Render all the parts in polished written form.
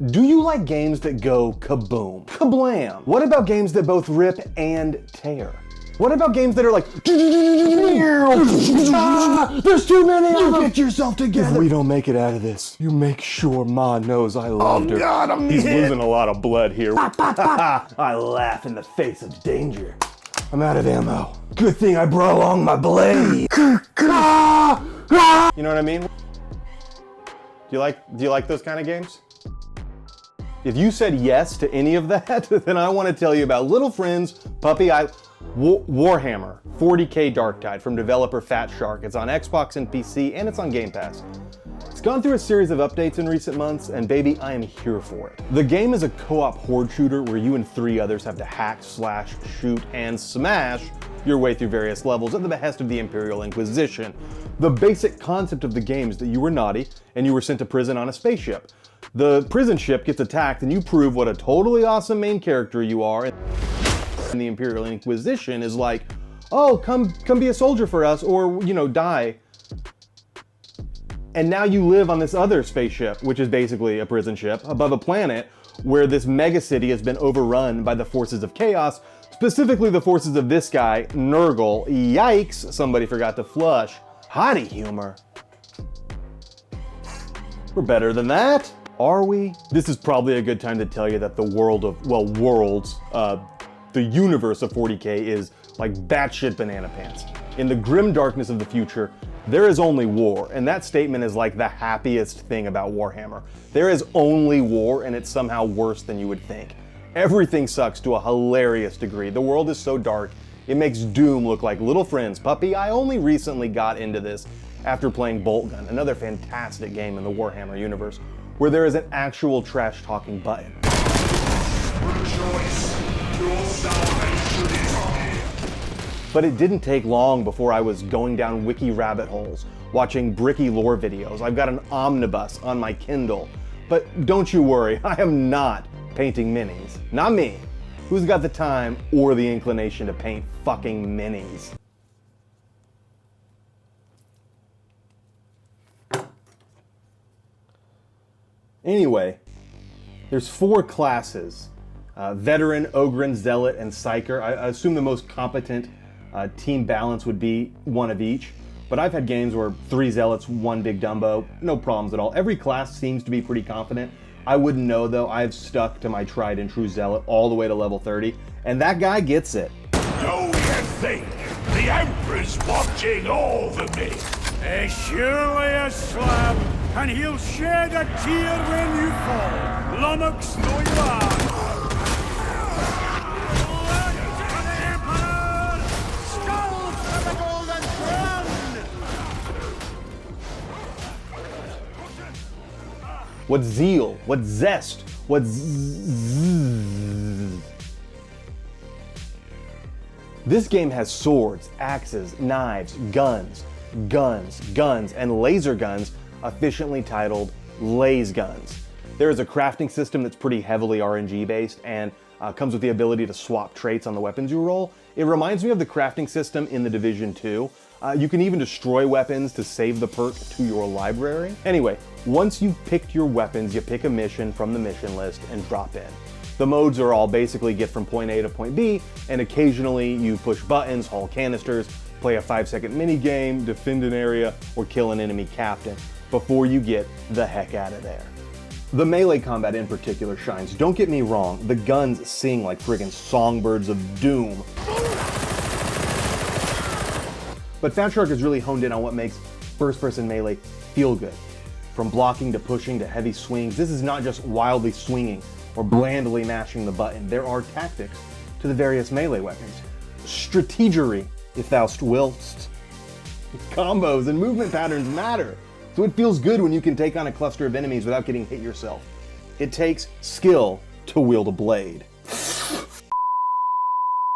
Do you like games that go kaboom, kablam? What about games that both rip and tear? What about games that are like, there's too many of them. Get yourself together. If we don't make it out of this, you make sure Ma knows I loved her. God, He's losing a lot of blood here. I laugh in the face of danger. I'm out of ammo. Good thing I brought along my blade. You know what I mean? Do you like those kind of games? If you said yes to any of that, then I want to tell you about Little Friends Puppy Warhammer 40K Darktide from developer Fat Shark. It's on Xbox and PC, and it's on Game Pass. It's gone through a series of updates in recent months, and baby, I am here for it. The game is a co-op horde shooter where you and 3 others have to hack, slash, shoot, and smash your way through various levels at the behest of the Imperial Inquisition. The basic concept of the game is that you were naughty, and you were sent to prison on a spaceship. The prison ship gets attacked, and you prove what a totally awesome main character you are. And the Imperial Inquisition is like, oh, come be a soldier for us, or, you know, die. And now you live on this other spaceship, which is basically a prison ship, above a planet where this mega city has been overrun by the forces of chaos, specifically the forces of this guy, Nurgle. Yikes, somebody forgot to flush. Hottie humor. We're better than that. Are we? This is probably a good time to tell you that the world of, well, worlds, the universe of 40K is like batshit banana pants. In the grim darkness of the future, there is only war, and that statement is like the happiest thing about Warhammer. There is only war, and it's somehow worse than you would think. Everything sucks to a hilarious degree. The world is so dark, it makes Doom look like Little Friends Puppy. I only recently got into this after playing Boltgun, another fantastic game in the Warhammer universe, where there is an actual trash-talking button. But it didn't take long before I was going down wiki rabbit holes, watching bricky lore videos. I've got an omnibus on my Kindle. But don't you worry, I am not painting minis. Not me. Who's got the time or the inclination to paint fucking minis? Anyway, there's 4 classes. Veteran, Ogryn, Zealot, and Psyker. I assume the most competent team balance would be 1 of each. But I've had games where 3 Zealots, 1 Big Dumbo, no problems at all. Every class seems to be pretty confident. I wouldn't know though, I've stuck to my tried and true Zealot all the way to level 30, and that guy gets it. Do you think the Emperor's watching over me? Surely a slab, and he'll shed a tear when you fall. Lummox no you are. Skull for the Golden Throne! What zeal, what zest, what This game has swords, axes, knives, guns, and laser guns, efficiently titled Laze Guns. There is a crafting system that's pretty heavily RNG based and comes with the ability to swap traits on the weapons you roll. It reminds me of the crafting system in The Division 2. You can even destroy weapons to save the perk to your library. Anyway, once you've picked your weapons, you pick a mission from the mission list and drop in. The modes are all basically get from point A to point B, and occasionally you push buttons, haul canisters, play a 5-second mini game, defend an area, or kill an enemy captain before you get the heck out of there. The melee combat in particular shines. Don't get me wrong, the guns sing like friggin' songbirds of doom. But Fat Shark has really honed in on what makes first-person melee feel good. From blocking to pushing to heavy swings, this is not just wildly swinging or blandly mashing the button. There are tactics to the various melee weapons. Strategery, if thou willst. Combos and movement patterns matter, so it feels good when you can take on a cluster of enemies without getting hit yourself. It takes skill to wield a blade.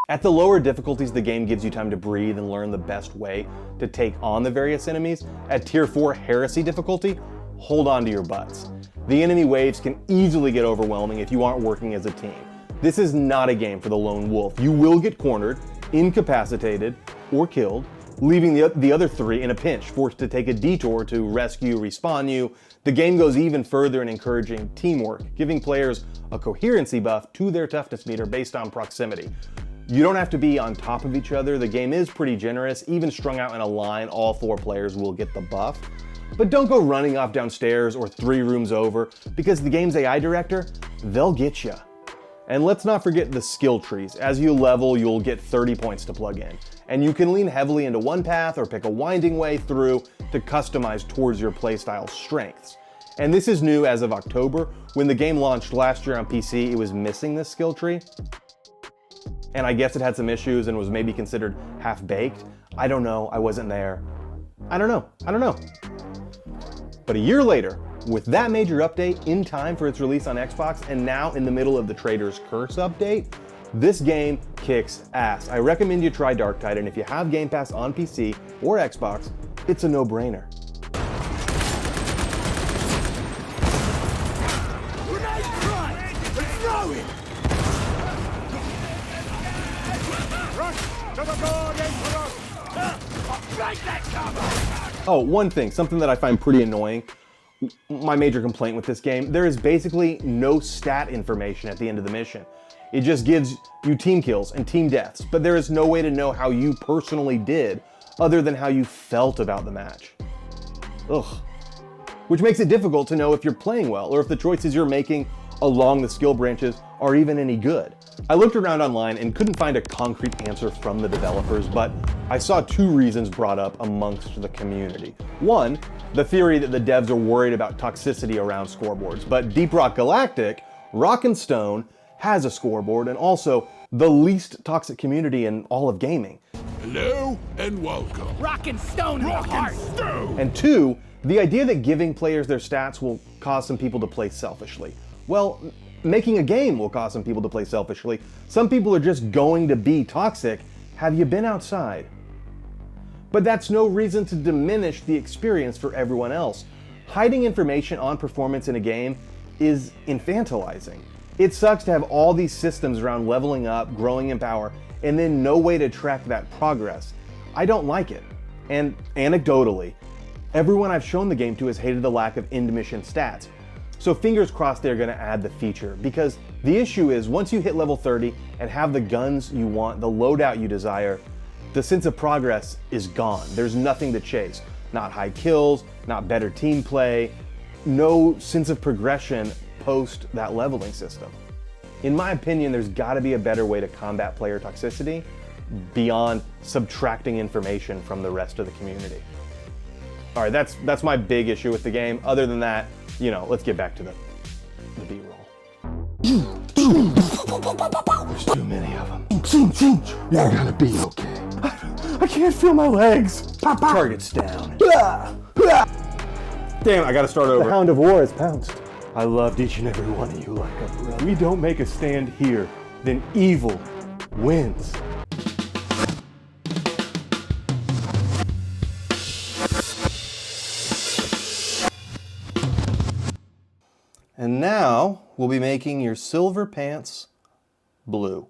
At the lower difficulties, the game gives you time to breathe and learn the best way to take on the various enemies. At Tier 4 Heresy difficulty, hold on to your butts. The enemy waves can easily get overwhelming if you aren't working as a team. This is not a game for the lone wolf. You will get cornered, incapacitated, or killed, leaving the other 3 in a pinch, forced to take a detour to rescue, respawn you. The game goes even further in encouraging teamwork, giving players a coherency buff to their toughness meter based on proximity. You don't have to be on top of each other. The game is pretty generous. Even strung out in a line, all 4 players will get the buff. But don't go running off downstairs or 3 rooms over, because the game's AI director, they'll get you. And let's not forget the skill trees. As you level, you'll get 30 points to plug in. And you can lean heavily into one path or pick a winding way through to customize towards your playstyle's strengths. And this is new as of October. When the game launched last year on PC, it was missing this skill tree. And I guess it had some issues and was maybe considered half-baked. I don't know, I wasn't there. I don't know. But a year later, with that major update in time for its release on Xbox and now in the middle of the Trader's Curse update, this game kicks ass. I recommend you try Darktide, and if you have Game Pass on PC or Xbox, it's a no-brainer. Oh, one thing, something that I find pretty annoying. My major complaint with this game, there is basically no stat information at the end of the mission. It just gives you team kills and team deaths, but there is no way to know how you personally did other than how you felt about the match. Ugh. Which makes it difficult to know if you're playing well or if the choices you're making along the skill branches are even any good. I looked around online and couldn't find a concrete answer from the developers, but I saw 2 reasons brought up amongst the community. One, the theory that the devs are worried about toxicity around scoreboards, but Deep Rock Galactic, Rock and Stone, has a scoreboard and also the least toxic community in all of gaming. Hello and welcome. Rock and Stone in the heart. And 2, the idea that giving players their stats will cause some people to play selfishly. Well, making a game will cause some people to play selfishly. Some people are just going to be toxic. Have you been outside? But that's no reason to diminish the experience for everyone else. Hiding information on performance in a game is infantilizing. It sucks to have all these systems around leveling up, growing in power, and then no way to track that progress. I don't like it. And anecdotally, everyone I've shown the game to has hated the lack of end-mission stats. So fingers crossed they're gonna add the feature, because the issue is once you hit level 30 and have the guns you want, the loadout you desire, the sense of progress is gone. There's nothing to chase. Not high kills, not better team play, no sense of progression post that leveling system. In my opinion, there's gotta be a better way to combat player toxicity beyond subtracting information from the rest of the community. All right, that's my big issue with the game. Other than that, you know, let's get back to the B-roll. There's too many of them. You're gonna be okay. I can't feel my legs. Target's down. Damn, I gotta start over. The Hound of War has pounced. I loved each and every one of you like a brother. We don't make a stand here, then evil wins. And now we'll be making your silver pants blue.